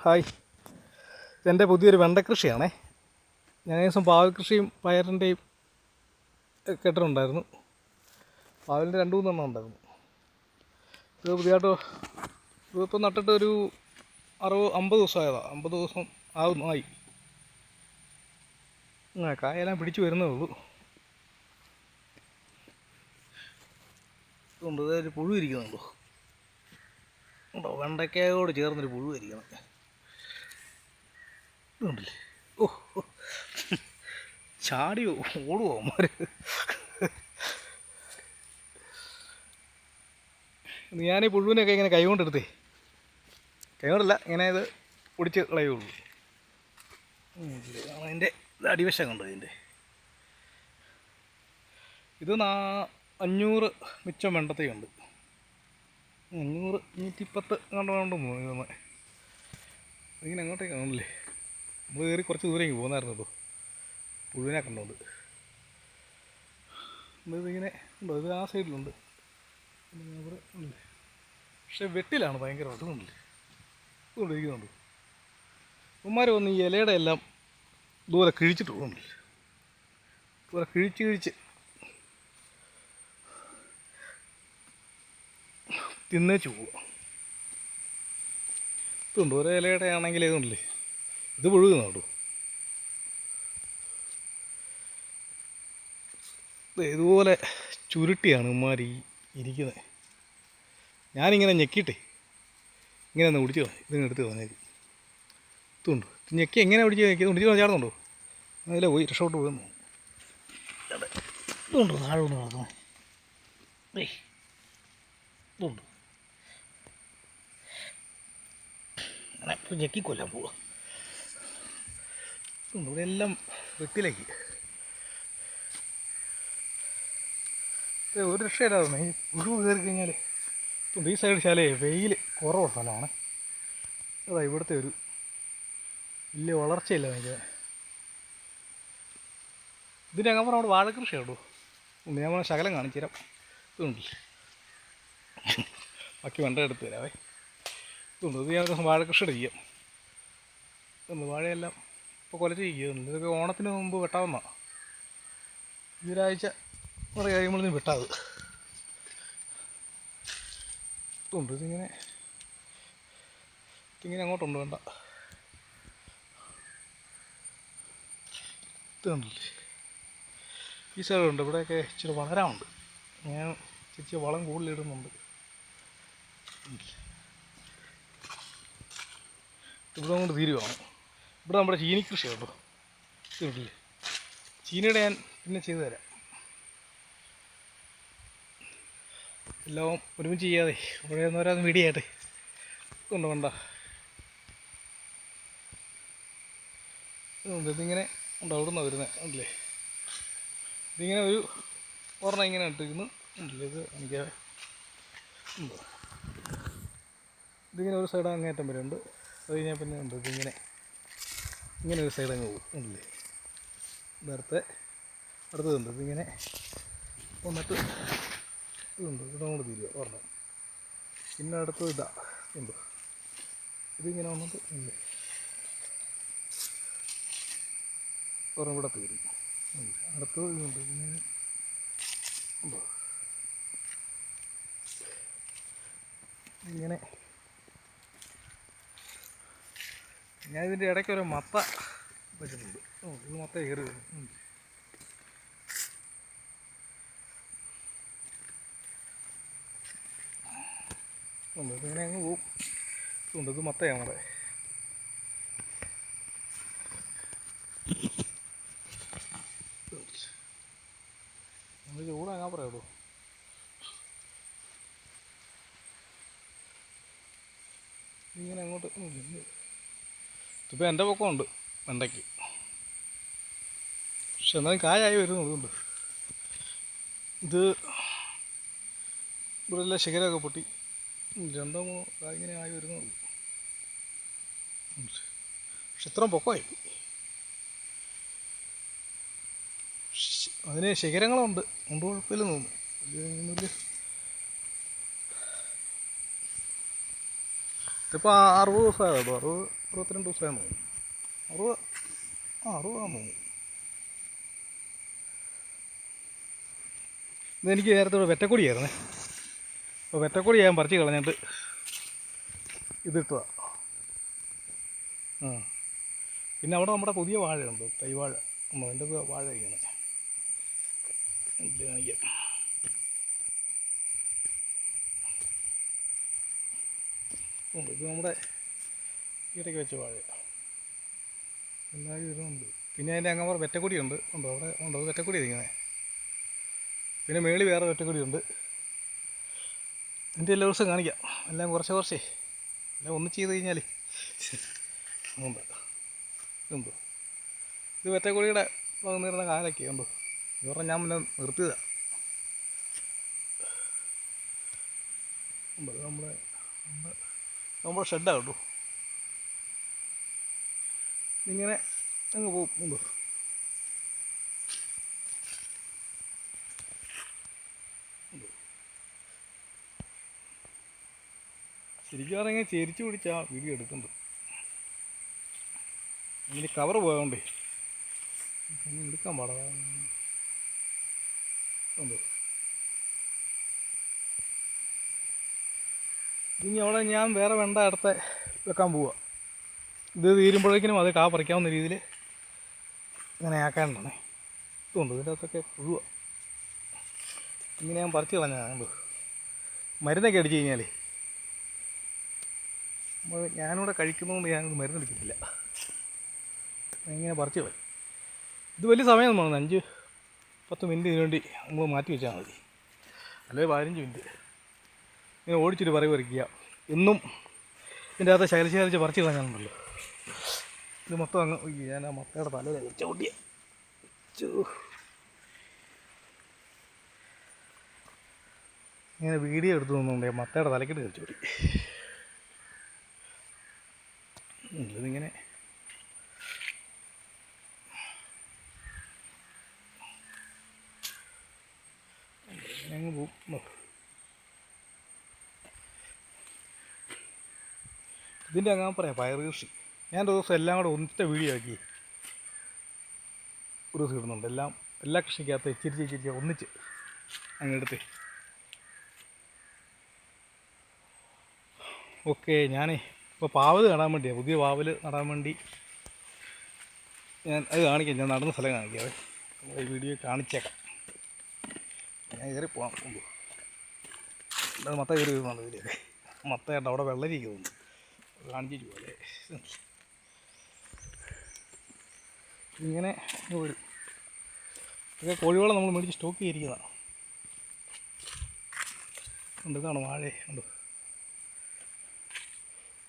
Hi, ഇതെൻ്റെ പുതിയൊരു വെണ്ട കൃഷിയാണേ. ഞാൻ ദിവസം പാവൽ കൃഷിയും പയറിൻ്റെയും കെട്ടിട്ടുണ്ടായിരുന്നു. പാവലിൻ്റെ 2-3 എണ്ണം ഉണ്ടായിരുന്നു. ഇത് പുതിയതായിട്ട് ഇതിപ്പോൾ നട്ടിട്ട് ഒരു 50 ദിവസമായതാണ്. 50 ദിവസം ആയി. കായെല്ലാം പിടിച്ച് വരുന്നേ ഉള്ളൂ. ഇതുകൊണ്ട് ഇതൊരു പുഴു ഇരിക്കുന്നുണ്ടോ ഉണ്ടോ, വെണ്ടയ്ക്കയോട് ചേർന്നൊരു പുഴു ഇരിക്കുന്നത് ഇതുണ്ടല്ലേ. ഓ ചാടിയോ ഓടുവോ അമ്മമാർ. ഞാൻ ഈ പുഴുവിനെയൊക്കെ ഇങ്ങനെ കൈകൊണ്ടെടുത്തേ, കൈകൊണ്ടല്ല ഇങ്ങനെ ഇത് പൊടിച്ച് കളയുള്ളൂ. അതിൻ്റെ അടിവശം കണ്ടോ ഇതിൻ്റെ. ഇത് 500 മിച്ചം വെണ്ടത്തയുണ്ട്. 500 110 കണ്ടുകൊണ്ട് പോകുന്നു. ഇങ്ങനെ അങ്ങോട്ടേക്ക് കാണല്ലേ. നമ്മൾ കയറി കുറച്ച് ദൂരേക്ക് പോകുന്നായിരുന്നു കേട്ടോ, പുഴുവിനെ കണ്ടുകൊണ്ട്. ഇതിങ്ങനെ ഉണ്ടോ, ഇത് ആ സൈഡിലുണ്ട്. അവിടെ ഉണ്ടല്ലേ, പക്ഷെ വെട്ടിലാണ് ഭയങ്കര വെട്ടുന്നുണ്ടല്ലേ. ഇതുകൊണ്ട് ഇരിക്കുന്നുണ്ട്. ഉമ്മാർ വന്ന് ഈ ഇലയുടെ എല്ലാം ദൂരെ കിഴിച്ചിട്ട് പോകുന്നുണ്ടല്ലേ. ദൂരെ കിഴിച്ച് തിന്നേച്ച് പോവുക. ഇതുണ്ട് ഓരോ ഇലയുടെ ആണെങ്കിൽ ഇതുണ്ടല്ലേ, ഇത് പുഴുകുന്ന കേട്ടോ. ഇതുപോലെ ചുരുട്ടിയാണ് ഉമ്മാർ ഇരിക്കുന്നത്. ഞാനിങ്ങനെ ഞെക്കിയിട്ടേ ഇങ്ങനെ ഒന്ന് പിടിച്ച് ഇതിങ്ങനെ എടുത്ത് കളഞ്ഞേക്കും. ഇതുണ്ട് ഞെക്കി എങ്ങനെ പിടിച്ച് ഞെക്കി പിടിച്ച് ചാടുന്നുണ്ടോ, അതിലെ പോയി രക്ഷോട്ട് പോകുന്നു. ഇതുണ്ട് താഴെ ഒന്ന് നടക്കുന്നത്. ഇതുണ്ട് അങ്ങനെ ഞെക്കിക്കൊല്ലാൻ പോവുക. ഇവിടെ എല്ലാം വെട്ടിലേക്ക് ഒരു രക്ഷയില്ലാതെ ഈ പുഴു കയറി കഴിഞ്ഞാൽ. ഈ സൈഡ് ശാലേ വെയിൽ കുറവുള്ള സ്ഥലമാണ്. അതാ ഇവിടുത്തെ ഒരു വലിയ വളർച്ചയില്ല എനിക്ക്. ഇതിൻ്റെ അങ്ങനെ നമ്മുടെ വാഴക്കൃഷിയാണോ. ഞാൻ ശകലം കാണിച്ചു തരാം. ഇതുണ്ടല്ലേ, ബാക്കി വെണ്ട എടുത്ത് തരാവേ. ഇതുണ്ട്, ഇത് ഞാൻ ഒരു ദിവസം വാഴക്കൃഷിയുടെ ചെയ്യാം. ഇതുണ്ട് വാഴയെല്ലാം ഇപ്പോൾ കൊലച്ച് ചെയ്യുന്നുണ്ട്. ഇതൊക്കെ ഓണത്തിന് മുമ്പ് വെട്ടാവുന്നതാണ്. ഈ ഒരാഴ്ച കുറേ കഴിയുമ്പോഴത്തേന് വെട്ടാത്. ഇതുണ്ട്, ഇതിങ്ങനെ അങ്ങോട്ടുണ്ട് വേണ്ട. ഇതുണ്ടല്ലേ, ഈ സൈഡുണ്ട്. ഇവിടെയൊക്കെ ഇച്ചിരി വളരാനുണ്ട്. ഞാൻ ഇച്ചിരി വളം കൂടുതലിടുന്നുണ്ട്. ഇവിടെ കൊണ്ട് തീരുവാണ്. ഇവിടെ നമ്മുടെ ചീനി കൃഷി കേട്ടോ. ഇതുണ്ടല്ലേ, ചീനിയുടെ ഞാൻ പിന്നെ ചെയ്തു തരാം. എല്ലാം ഒരുമിച്ച് ചെയ്യാതെ ഓരോന്ന് വീഡിയോ ആയിട്ട്. ഇതുണ്ട് വേണ്ട. ഇതുണ്ട്, ഇതിങ്ങനെ ഉണ്ട് അവിടെ നിന്ന് വരുന്നത് ഉണ്ടല്ലേ. ഇതിങ്ങനെ ഒരെണ്ണം ഇങ്ങനെ ഇട്ടിരിക്കുന്നു ഉണ്ടല്ലേ. ഇത് എനിക്ക് ഉണ്ടോ, ഇതിങ്ങനെ ഒരു സൈഡ് അങ്ങേറ്റം വരെ ഉണ്ട്. അത് കഴിഞ്ഞാൽ പിന്നെ ഉണ്ട് ഇതിങ്ങനെ ഒരു സൈഡ് അങ്ങ് പോകും ഉണ്ടല്ലേ. നേരത്തെ അടുത്തതുണ്ട്, ഇതിങ്ങനെ വന്നിട്ട് ഇതുണ്ട്. ഇവിടെ കൊണ്ട് തീരുക ഒരെണ്ണം. പിന്നെ അടുത്തത് ഇതാ ഉണ്ട്, ഇതിങ്ങനെ വന്നിട്ട് ഇല്ലേ ഒരെണ്ണം ഇവിടെ തീരും. അടുത്തത് ഇതുണ്ട്, ഇങ്ങനെ ഉണ്ടോ. ഇങ്ങനെ ഞാൻ ഇതിൻ്റെ ഇടയ്ക്ക് ഒരു മത്ത വെച്ചിട്ടുണ്ട്. ഇത് മത്ത കയറി വരും. ഇതിങ്ങനെ അങ്ങ് പോവും. ഉണ്ട്, ഇത് മത്തയാണ് നമ്മുടെ. നമ്മൾ ചൂടാകാൻ പറയാമോ. ഇങ്ങനെ അങ്ങോട്ട് ഇതിപ്പോൾ എൻ്റെ പൊക്കമുണ്ട് വെണ്ടയ്ക്ക്, പക്ഷെ എന്നാലും കായായി വരുന്നുണ്ട്. ഇത് ഇവിടെ എല്ലാം ശിഖരമൊക്കെ പൊട്ടി 2-3 ഇങ്ങനെ ആയി വരുന്നുള്ളൂ. പക്ഷെ ഇത്രയും പൊക്കമായി. അതിന് ശിഖരങ്ങളുണ്ട്, കൊണ്ട് കുഴപ്പമില്ലെന്ന് തോന്നുന്നു. ഇതിപ്പോൾ 60 ദിവസമായോ. 60 62 ദിവസമായെന്ന് തോന്നുന്നു. 60 60ആണെന്ന് തോന്നുന്നു. ഇതെനിക്ക് നേരത്തെ വെറ്റക്കൊടിയായിരുന്നേ. അപ്പോൾ വെറ്റക്കൊടി ഞാൻ പറിച്ച് കളഞ്ഞിട്ട് ഇതിട്ടതാണ്. പിന്നെ അവിടെ നമ്മുടെ പുതിയ വാഴയുണ്ട്, തൈവാഴ. അതിൻ്റെ വാഴ ഇങ്ങനെ കാണിക്കാം. ഇത് നമ്മുടെ ഈടയ്ക്ക് വെച്ച വാഴ എല്ലാവരും ഇതുണ്ട്. പിന്നെ അതിൻ്റെ അങ്ങ് വെറ്റക്കൊടിയുണ്ട്, ഉണ്ടോ അവിടെ ഉണ്ടോ? വെറ്റക്കൊടി ഇങ്ങനെ. പിന്നെ മേളി വേറെ വെറ്റക്കൊടിയുണ്ട്. എൻ്റെ എല്ലാ ദിവസവും കാണിക്കാം. എല്ലാം കുറച്ചേ എല്ലാം ഒന്ന് ചെയ്ത് കഴിഞ്ഞാൽ ഉണ്ട്. ഇതുണ്ടോ? ഇത് വെറ്റക്കൊടിയുടെ വന്നിരുന്ന കാലൊക്കെ ഉണ്ടോ? ഇത് പറഞ്ഞാൽ ഞാൻ മുന്നേ നിർത്തിയതാണ്. ഉണ്ട് നമ്മുടെ ഷെഡാണ് കേട്ടോ. ഇങ്ങനെ അങ്ങ് പോകും. ഉണ്ടോ? ശരിക്കും പറഞ്ഞാൽ ചെരിച്ച് പിടിച്ചാ വീഡിയോ എടുക്കുന്നുണ്ട്. ഇതിന് കവർ പോയതുകൊണ്ടേ എടുക്കാൻ പാടാ. ഉണ്ടോ? ഇനി അവിടെ ഞാൻ വേറെ വെണ്ട അടുത്ത് വെക്കാൻ പോവുക. ഇത് തീരുമ്പോഴേക്കിനും അത് കാ പറിക്കാവുന്ന രീതിയിൽ ഇങ്ങനെ ആക്കാനുണ്ടേ. ഇതുണ്ട്, ഇതിൻ്റെ അകത്തൊക്കെ പുഴുവ. ഇങ്ങനെ ഞാൻ പറിച്ച് കളഞ്ഞാൽ മരുന്നൊക്കെ അടിച്ച് കഴിഞ്ഞാൽ ഞാനിവിടെ കഴിക്കുന്നതുകൊണ്ട് ഞാനിത് മരുന്നടിക്കത്തില്ല. ഇങ്ങനെ പറിച്ച് കളയും. ഇത് വലിയ സമയമൊന്നും വേണം. 5-10 മിനിറ്റ് ഇതിനു വേണ്ടി നമ്മൾ മാറ്റി വെച്ചാൽ മതി. അല്ലെങ്കിൽ 15 മിനിറ്റ് ഇങ്ങനെ ഓടിച്ചിട്ട് പറിക്കുക. എന്നും ഇതിൻ്റെ അകത്ത് ശകലിച്ച് പറിച്ച് കളഞ്ഞാണല്ലോ. ഇത് മൊത്തം അങ്ങ് ഞാൻ ആ മത്തയുടെ തലയിൽ ചവിട്ടിയ ഇങ്ങനെ വീഡിയോ എടുത്തു തന്നുകൊണ്ട് മത്തയുടെ തലക്കിട്ട് കഴിച്ചോടി. ഇതിങ്ങനെ അങ്ങ് പോകും. ഇതിൻ്റെ അങ്ങനെ പറയാം പയർ കൃഷി. ഞാൻ ഒരു ദിവസം എല്ലാം കൂടെ ഒന്നിച്ച വീഡിയോ ആക്കി ഒരു ദിവസം ഇടുന്നുണ്ട്. എല്ലാ കൃഷിക്കകത്ത് ഇച്ചിരി ഒന്നിച്ച് അങ്ങ് എടുത്ത്. ഓക്കെ, ഞാനേ ഇപ്പോൾ പാവൽ നടാൻ വേണ്ടിയാണ്, പുതിയ പാവൽ നടാൻ വേണ്ടി ഞാൻ അത് കാണിക്കാം. ഞാൻ നടന്ന സ്ഥലം കാണിക്കാതെ ഈ വീഡിയോ കാണിച്ചേക്കാം. ഞാൻ കയറി പോകാം. അത് മത്ത കയറി വരുന്നുണ്ട്. ഇതിലേക്ക് മത്തയായിട്ട് അവിടെ വെള്ളരിക്കുന്നുണ്ട്, കാണിച്ചു പോലെ ഇങ്ങനെ വരും. ഇതൊക്കെ കോഴിവളം നമ്മൾ മേടിച്ച് സ്റ്റോക്ക് ചെയ്തിരിക്കുന്നതാണ്. ഉണ്ട്, ഇതാണ് വാഴ. ഉണ്ട്,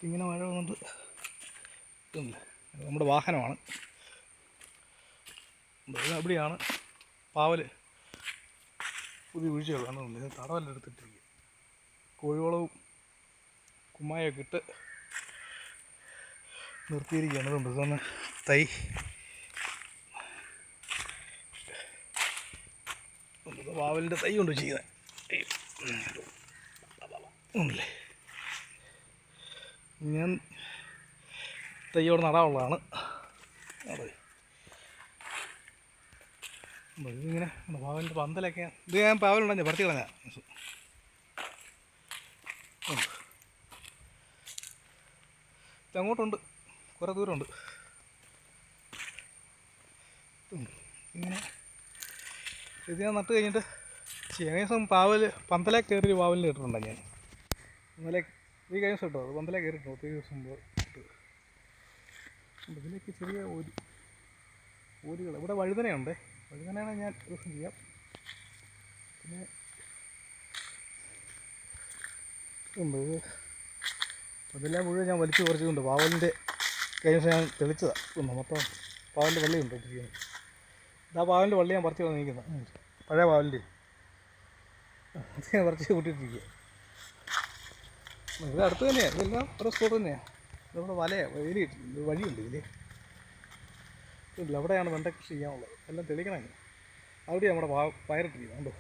ഇങ്ങനെ മഴ വന്നിട്ട് ഇതുണ്ട്. നമ്മുടെ വാഹനമാണ്. ഇവിടെയാണ് പാവൽ പുതിയ വീഴ്ചകൾ കാണുന്നുണ്ട്. ഇത് തടവെല്ലാം എടുത്തിട്ടിരിക്കുക. കോഴിവളവും കുമ്മായൊക്കെ ഇട്ട് നിർത്തിയിരിക്കുകയാണ്. ഇതുണ്ട്, ഇതാണ് തൈ. പാവലിൻ്റെ തൈ കൊണ്ട് ചെയ്യുന്നത് ഒന്നില്ലേ. ഞാൻ തൈയോട് നടാനുള്ളതാണ്. ഇതിങ്ങനെ പാവലിൻ്റെ പന്തലൊക്കെ ഇത് ഞാൻ പാവലുണ്ടാ പറിച്ച് കളഞ്ഞ അങ്ങോട്ടുണ്ട്, കുറേ ദൂരമുണ്ട്. ഇങ്ങനെ ഇത് ഞാൻ നട്ട് കഴിഞ്ഞിട്ട് ഏകദേശം പന്തലേ കയറി പാവലിന് ഇട്ടിട്ടുണ്ട്. ഞാൻ ഇന്നലെ ഈ കഴിഞ്ഞ ദിവസം ഇട്ടോ, അത് പന്തലേ കയറിയിട്ടോ. ഒത്തിരി ദിവസം ഇട്ട് ഇതിലേക്ക് ചെറിയ ഓരികൾ. ഇവിടെ വഴുതനയുണ്ട്. വഴുതനയാണ് ഞാൻ ഒരു ദിവസം ചെയ്യാം. പിന്നെ ഉണ്ട്, അതെല്ലാം മുഴുവൻ ഞാൻ വലിച്ചു കുറച്ചുകൊണ്ട് പാവലിൻ്റെ കഴിഞ്ഞ ദിവസം ഞാൻ തെളിച്ചതാണ്. മൊത്തം പാവലിൻ്റെ വള്ളിയുണ്ട് ഇട്ടിരിക്കുന്നത്. ഇതാ പാവലിൻ്റെ വള്ളി ഞാൻ പറിച്ച് വന്നിരിക്കുന്നത്, പഴയ പാവലിൻ്റെ ഞാൻ പറിച്ച് കൂട്ടിയിട്ടിരിക്കുക. ഇത് അടുത്ത് തന്നെയാണ്, ഇതെല്ലാം ഓരോ സ്പോട്ട് തന്നെയാണ്. ഇവിടെ വഴിയുണ്ട് ഇതിൽ. ഇല്ല, അവിടെയാണ് വെണ്ട കൃഷി ചെയ്യാനുള്ളത്. എല്ലാം തെളിക്കണം. അവിടെയാണ് നമ്മുടെ പയറിട്ടിരിക്കുന്നത്. ഉണ്ടോ?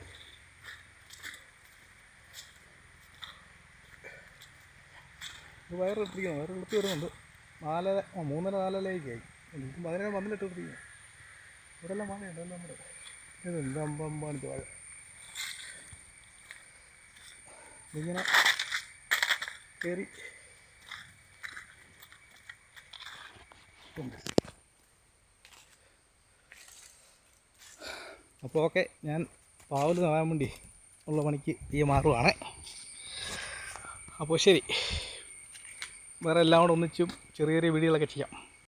ഇത് പയറിട്ടിരിക്കുന്നത്, പയർ വെളുത്തി വരുന്നുണ്ട്. 4:30 3:30 4:30 എനിക്കും അതിനെ വന്നിട്ട് കൊടുത്തിരിക്കും. ഇവിടെ എല്ലാം വാഴയുണ്ട്, എല്ലാം നമ്മുടെ ഇതുണ്ട്. അമ്പണിച്ച് വാഴ ഇങ്ങനെ കയറി ഉണ്ട്. അപ്പോൾ ഓക്കെ, ഞാൻ പാവൽ നടാൻ വേണ്ടി ഉള്ള പണിക്ക് മാറുവാണ്. അപ്പോൾ ശരി, വേറെ എല്ലാം കൂടെ ഒന്നിച്ചും ചെറിയ ചെറിയ വീഡിയോകളൊക്കെ ചെയ്യാം.